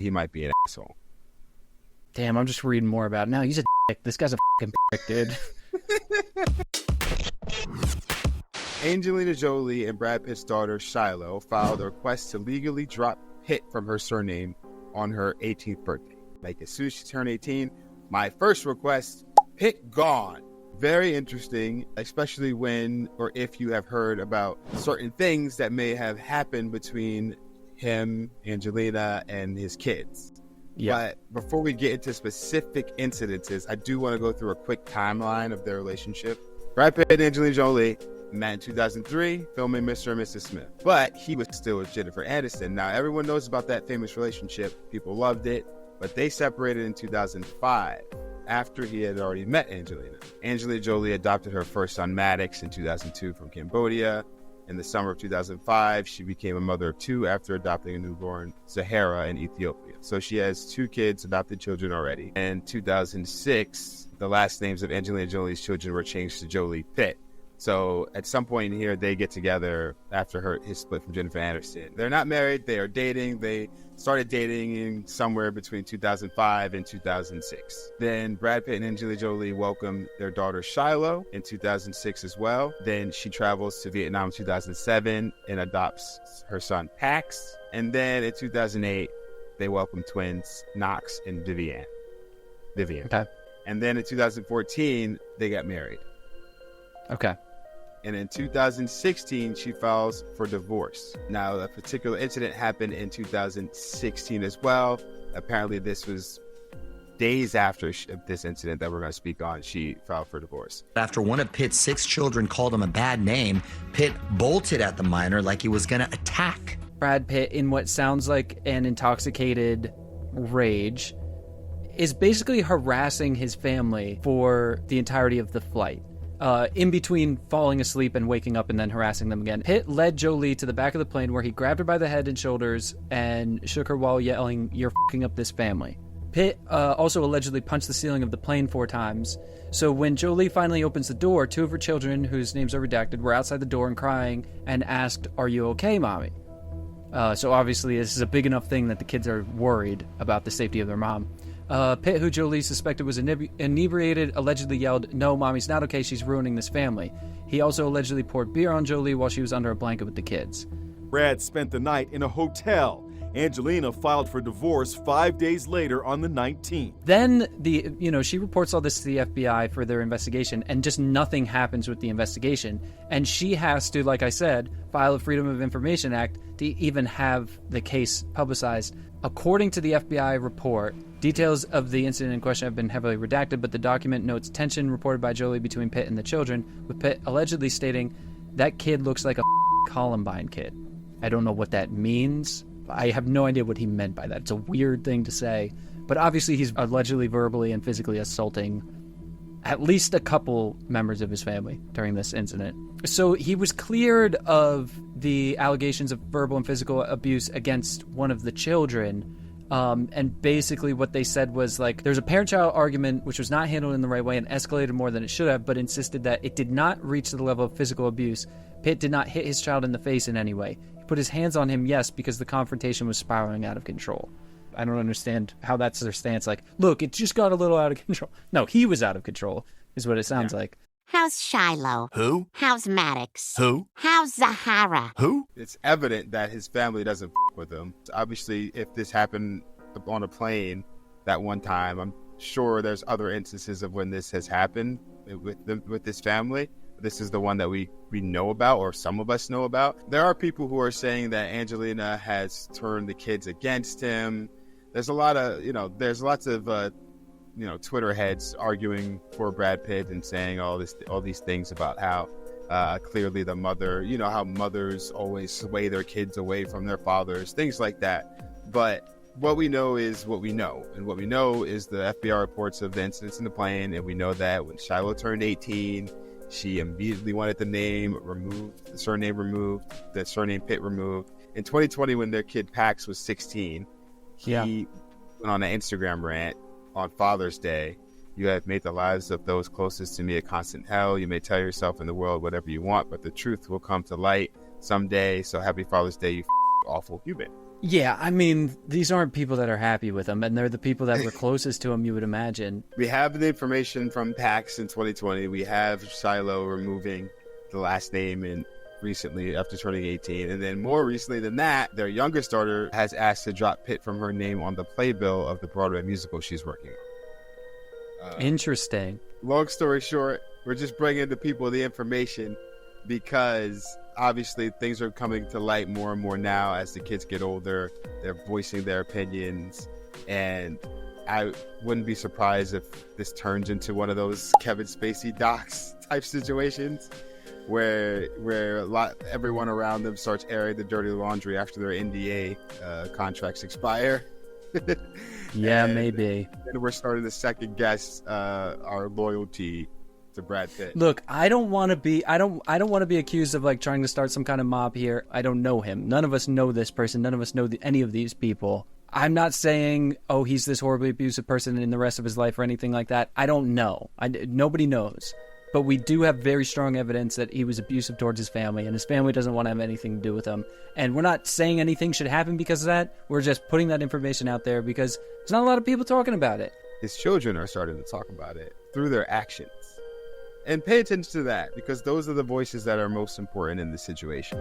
he might be an asshole. Damn, I'm just reading more about it now. He's a dick. This guy's a fucking dick, dude. Angelina Jolie and Brad Pitt's daughter Shiloh filed a request to legally drop Pitt from her surname on her 18th birthday. Like, as soon as she turned 18, my first request, Pitt gone. Very interesting, especially when or if you have heard about certain things that may have happened between him, Angelina, and his kids. Yeah. But before we get into specific incidences, I do want to go through a quick timeline of their relationship. Brad Pitt and Angelina Jolie met in 2003, filming Mr. and Mrs. Smith. But he was still with Jennifer Aniston. Now, everyone knows about that famous relationship. People loved it. But they separated in 2005 after he had already met Angelina. Angelina Jolie adopted her first son, Maddox, in 2002 from Cambodia. In the summer of 2005, she became a mother of two after adopting a newborn, Zahara, in Ethiopia. So she has two kids, adopted children already. In 2006, the last names of Angelina Jolie's children were changed to Jolie-Pitt. So at some point in here, they get together after his split from Jennifer Aniston. They're not married. They are dating. They started dating in somewhere between 2005 and 2006. Then Brad Pitt and Angelina Jolie welcomed their daughter Shiloh in 2006 as well. Then she travels to Vietnam in 2007 and adopts her son Pax. And then in 2008, they welcomed twins Knox and Vivian. Okay. And then in 2014, they got married. Okay. And in 2016, she files for divorce. Now, a particular incident happened in 2016 as well. Apparently, this was days after this incident that we're going to speak on. She filed for divorce. After one of Pitt's 6 children called him a bad name, Pitt bolted at the minor like he was going to attack. Brad Pitt, in what sounds like an intoxicated rage, is basically harassing his family for the entirety of the flight. In between falling asleep and waking up and then harassing them again. Pitt led Jolie to the back of the plane where he grabbed her by the head and shoulders and shook her while yelling, "You're f***ing up this family." Pitt also allegedly punched the ceiling of the plane 4 times. So when Jolie finally opens the door, 2 of her children, whose names are redacted, were outside the door and crying and asked, "Are you okay, mommy?" So obviously this is a big enough thing that the kids are worried about the safety of their mom. Pitt, who Jolie suspected was inebriated, allegedly yelled, "No, mommy's not okay, she's ruining this family." He also allegedly poured beer on Jolie while she was under a blanket with the kids. Brad spent the night in a hotel. Angelina filed for divorce 5 days later on the 19th. Then she reports all this to the FBI for their investigation, and just nothing happens with the investigation. And she has to, like I said, file a Freedom of Information Act to even have the case publicized. According to the FBI report, details of the incident in question have been heavily redacted, but the document notes tension reported by Jolie between Pitt and the children, with Pitt allegedly stating, "That kid looks like a Columbine kid." I don't know what that means. I have no idea what he meant by that. It's a weird thing to say, but obviously he's allegedly verbally and physically assaulting at least a couple members of his family during this incident. So he was cleared of the allegations of verbal and physical abuse against one of the children. And basically what they said was, like, there's a parent-child argument which was not handled in the right way and escalated more than it should have, but insisted that it did not reach the level of physical abuse. Pitt did not hit his child in the face in any way. He put his hands on him, yes, because the confrontation was spiraling out of control. I don't understand how that's their stance. Like, look, it just got a little out of control. No, he was out of control, is what it sounds like. How's Shiloh? Who? How's Maddox? Who? How's Zahara? Who? It's evident that his family doesn't with him. Obviously, if this happened on a plane that one time, I'm sure there's other instances of when this has happened with this family. This is the one that we know about, or some of us know about. There are people who are saying that Angelina has turned the kids against him. There's a lot of, there's lots of, Twitter heads arguing for Brad Pitt and saying all these things about how clearly the mother, how mothers always sway their kids away from their fathers, things like that. But what we know is what we know. And what we know is the FBI reports of the incidents in the plane. And we know that when Shiloh turned 18, she immediately wanted the name removed, the surname removed, the surname Pitt removed. In 2020, when their kid Pax was 16, he went on an Instagram rant on Father's Day. "You have made the lives of those closest to me a constant hell. You may tell yourself in the world whatever you want, but the truth will come to light someday. So happy Father's Day, you awful human." Yeah, I mean, these aren't people that are happy with him, and they're the people that were closest to him, you would imagine. We have the information from PAX in 2020. We have Shiloh removing the last name recently after turning 18. And then more recently than that, their youngest daughter has asked to drop Pitt from her name on the playbill of the Broadway musical she's working on. Interesting. Long story short, we're just bringing the people the information because obviously things are coming to light more and more now as the kids get older. They're voicing their opinions, and I wouldn't be surprised if this turns into one of those Kevin Spacey docs type situations where everyone around them starts airing the dirty laundry after their NDA contracts expire. Yeah, maybe. And we're starting to second guess our loyalty to Brad Pitt. Look, I don't want to be accused of like trying to start some kind of mob here. I don't know him. None of us know this person. None of us know any of these people. I'm not saying, oh, he's this horribly abusive person in the rest of his life or anything like that. I don't know. Nobody knows. But we do have very strong evidence that he was abusive towards his family, and his family doesn't want to have anything to do with him. And we're not saying anything should happen because of that. We're just putting that information out there because there's not a lot of people talking about it. His children are starting to talk about it through their actions. And pay attention to that, because those are the voices that are most important in this situation.